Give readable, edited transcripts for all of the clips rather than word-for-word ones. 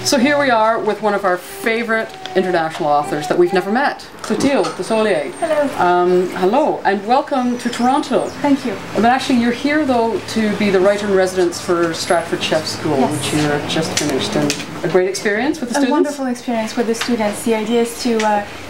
So here we are with one of our favourite international authors that we've never met, Clotilde Dusoulier. Hello. Hello, and welcome to Toronto. Thank you. But actually you're here though to be the writer-in-residence for Stratford Chef School, yes. which you're just finished. And a great experience with the students? A wonderful experience with the students. The idea is to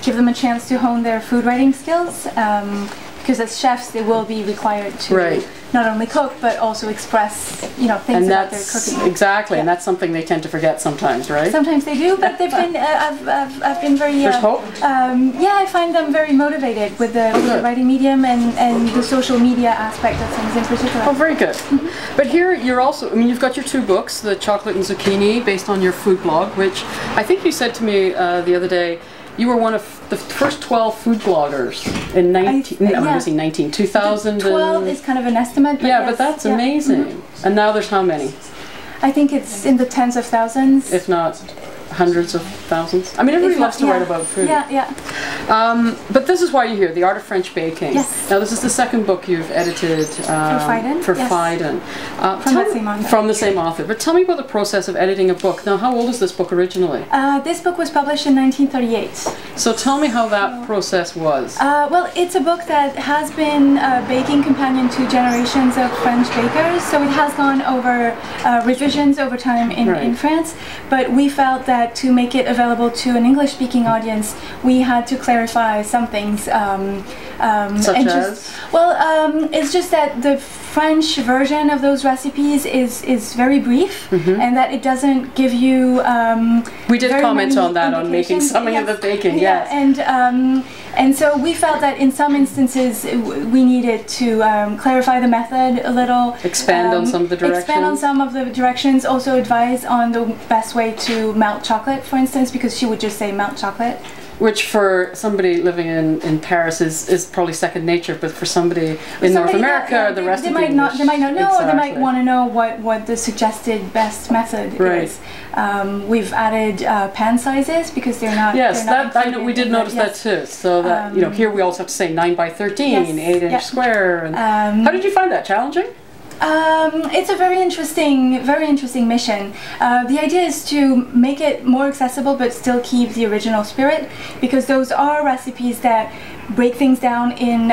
give them a chance to hone their food writing skills, because as chefs they will be required to not only cook but also express, things about their cooking. Exactly, and that's something they tend to forget sometimes, right? Sometimes they do, but they've been. I've been very. There's hope. Yeah, I find them very motivated with the writing medium and the social media aspect of things in particular. Oh, very good. Mm-hmm. But here you're also. I mean, you've got your two books, The Chocolate and Zucchini, based on your food blog, which I think you said to me the other day. You were one of the first 12 food bloggers in 2000. 12 is kind of an estimate. But yeah, but that's amazing. Mm-hmm. And now there's how many? I think it's in the tens of thousands. If not hundreds of thousands. I mean, everybody loves to write about food. Yeah, yeah. But this is why you're here, The Art of French Baking. Yes. Now, this is the second book you've edited for Phaidon. From the same author. But tell me about the process of editing a book. Now, how old is this book originally? This book was published in 1938. So tell me how that process was. Well, it's a book that has been a baking companion to generations of French bakers. So it has gone over revisions over time in France. But we felt that to make it available to an English-speaking audience, we had to clarify some things. Such as? It's just that the French version of those recipes is very brief, and that it doesn't give you we did comment on that, on making something of the baking, yes. And so we felt that in some instances we needed to clarify the method a little. Expand on some of the directions. Expand on some of the directions, also advise on the best way to melt chocolate, for instance, because she would just say melt chocolate. Which for somebody living in Paris is probably second nature, but for somebody in North America, the rest of they might not know, exactly. or they might want to know what the suggested best method is. We've added pan sizes because they're not. Yes, I know we did notice that too. So that here we also have to say 9 by 13, 8-inch square. And how did you find that challenging? It's a very interesting mission. The idea is to make it more accessible but still keep the original spirit, because those are recipes that break things down in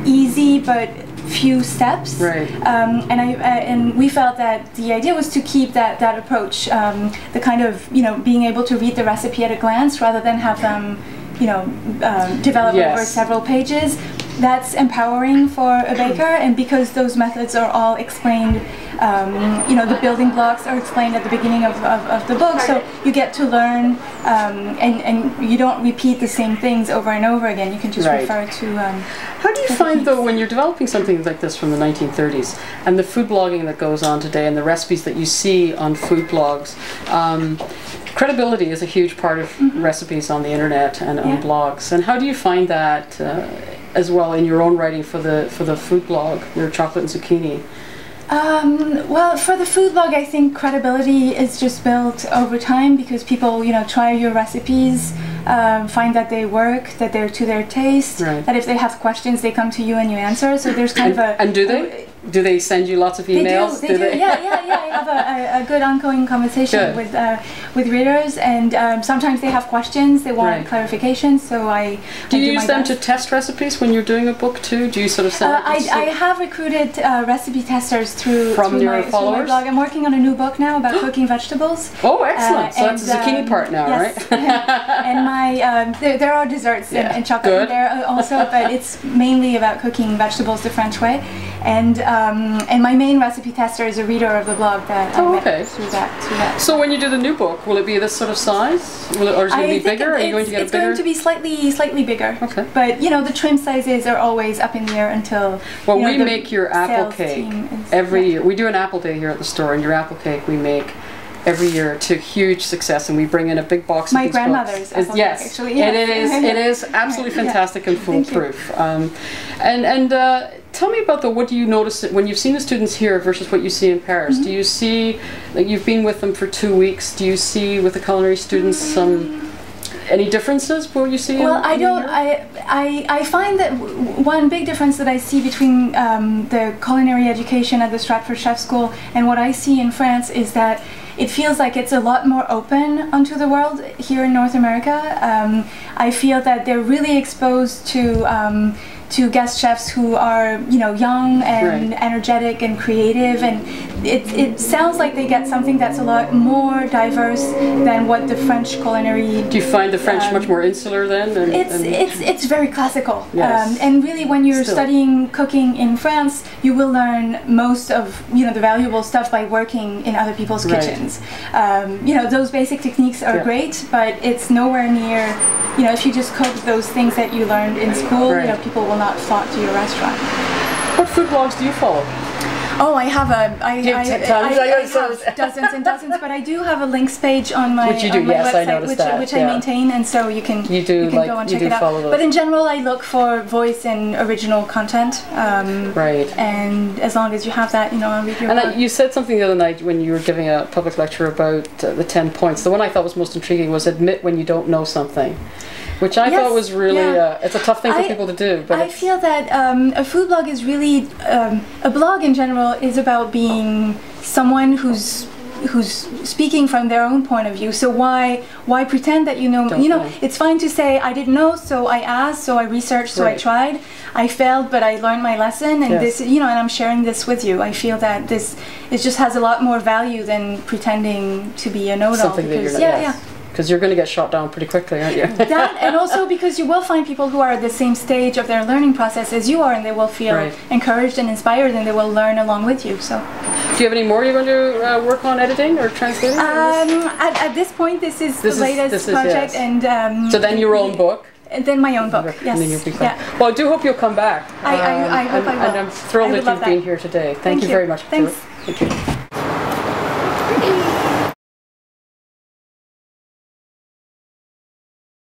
easy but few steps. Right. And we felt that the idea was to keep that approach, the kind of being able to read the recipe at a glance rather than have them develop over several pages. That's empowering for a baker, and because those methods are all explained, the building blocks are explained at the beginning of the book, so you get to learn, and you don't repeat the same things over and over again. You can just refer to. How do you find though, when you're developing something like this from the 1930s, and the food blogging that goes on today, and the recipes that you see on food blogs? Credibility is a huge part of recipes on the internet and on blogs. And how do you find that as well in your own writing for the food blog, your Chocolate and Zucchini? Well, for the food blog, I think credibility is just built over time, because people, try your recipes, find that they work, that they're to their taste, that if they have questions, they come to you and you answer. So there's kind of a... And do they? Do they send you lots of emails? They do. Yeah. I have a good ongoing conversation with readers, and sometimes they have questions, they want clarification, so I do you use them to test recipes when you're doing a book too? Do you sort of send I have recruited recipe testers through your followers? Through my blog. I'm working on a new book now about cooking vegetables. Oh, excellent. So that's the zucchini part now, yes. right? And my there are desserts and chocolate in there also, but it's mainly about cooking vegetables the French way. And my main recipe tester is a reader of the blog that I met through that. So when you do the new book, will it be this sort of size? Or is it going to be bigger? Are you going to get it bigger? It's going to be slightly bigger. Okay. But the trim sizes are always up in the air until. Well, we make your apple cake every year. We do an apple day here at the store, and your apple cake we make every year to huge success, and we bring in a big box of these grandmother's books. Yes, actually, yes. It is absolutely fantastic and foolproof. Tell me about what do you notice when you've seen the students here versus what you see in Paris? Do you see, like, you've been with them for 2 weeks, do you see with the culinary students some Any differences will you see? Well, I don't. I find that one big difference that I see between the culinary education at the Stratford Chef School and what I see in France is that it feels like it's a lot more open onto the world here in North America. I feel that they're really exposed to guest chefs who are, you know, young and energetic and creative, and it sounds like they get something that's a lot more diverse than what the French culinary. Do you find the French much more insular then? It's very classical. Yes. And really, when you're studying cooking in France, you will learn most of, you know, the valuable stuff by working in other people's kitchens. You know, those basic techniques are great, but it's nowhere near. You know, if you just cook those things that you learned in school, you know, people will not flock to your restaurant. What food blogs do you follow? Oh, I have I have dozens and dozens, but I do have a links page on my, website, which I maintain, and so you can go and check it out. Follow those. But in general, I look for voice and original content. And as long as you have that, you know, I'll read your work. You said something the other night when you were giving a public lecture about the 10 points. The one I thought was most intriguing was admit when you don't know something, which I thought was really, it's a tough thing for people to do. But I feel that a food blog is really, a blog in general is about being someone who's speaking from their own point of view. So why pretend that you know? It's fine to say I didn't know, so I asked, so I researched, so I tried. I failed, but I learned my lesson, and this, you know, and I'm sharing this with you. I feel that it just has a lot more value than pretending to be a know-it-all. Because you're going to get shot down pretty quickly, aren't you? That, and also because you will find people who are at the same stage of their learning process as you are, and they will feel encouraged and inspired, and they will learn along with you. So, do you have any more you're going to work on editing or translating? At this point, this is the latest project, and so then your own book. And then my own book, yes. Well, I do hope you'll come back. I hope I will. And I'm thrilled that you've been here today. Thank you very much. Thanks. Thank you.